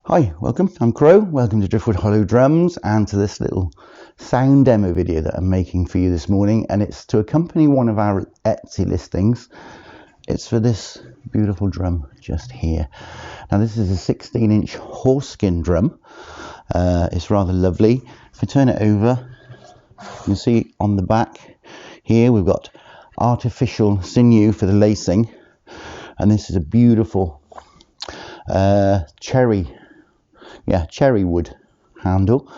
Hi, welcome. I'm Crow. Welcome to Driftwood Hollow Drums and to this little sound demo video that I'm making for you this morning, and it's to accompany one of our Etsy listings. It's for this beautiful drum just here. Now this is a 16-inch horse skin drum. It's rather lovely. If I turn it over, you can see on the back here we've got artificial sinew for the lacing, and this is a beautiful cherry wood handle,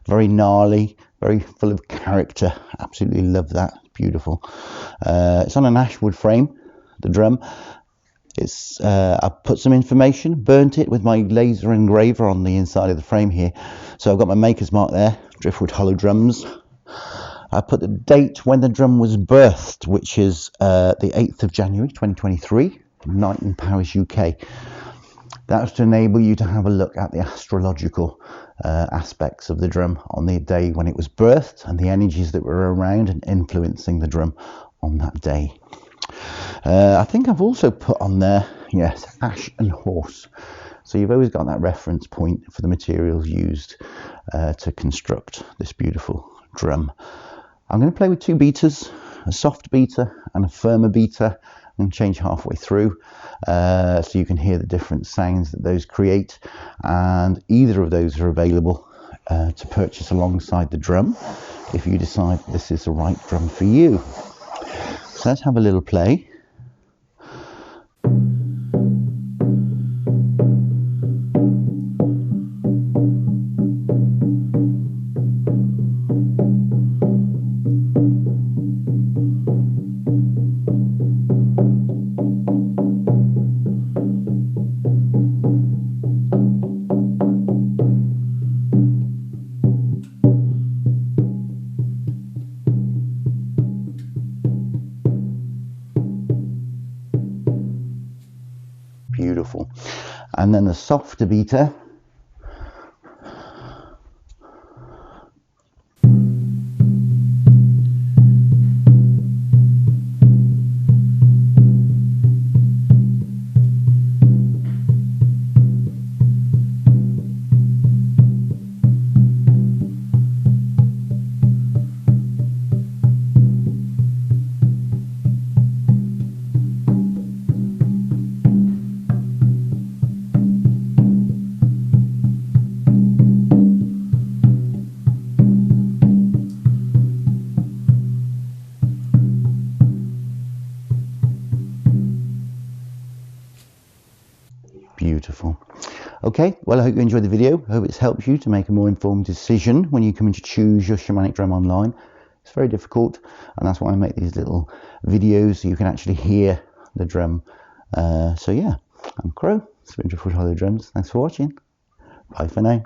very gnarly, very full of character. Absolutely love that. Beautiful. It's on an ashwood frame, the drum. It's I put some information, burnt it with my laser engraver on the inside of the frame here, so I've got my maker's mark there, Driftwood Hollow Drums. I put the date when the drum was birthed, which is the 8th of January 2023, night in Paris, UK. That was to enable you to have a look at the astrological aspects of the drum on the day when it was birthed and the energies that were around and influencing the drum on that day. I think I've also put on there, yes, ash and horse. So you've always got that reference point for the materials used to construct this beautiful drum. I'm going to play with two beaters, a soft beater and a firmer beater. I'm going to change halfway through so you can hear the different sounds that those create, and either of those are available to purchase alongside the drum if you decide this is the right drum for you. So let's have a little play. Beautiful. And then the softer beater. Beautiful. Okay, well, I hope you enjoyed the video. I hope it's helped you to make a more informed decision when you come in to choose your shamanic drum online. It's very difficult, and that's why I make these little videos so you can actually hear the drum. So yeah, I'm Crow. It's been Driftwood Hollow Drums. Thanks for watching. Bye for now.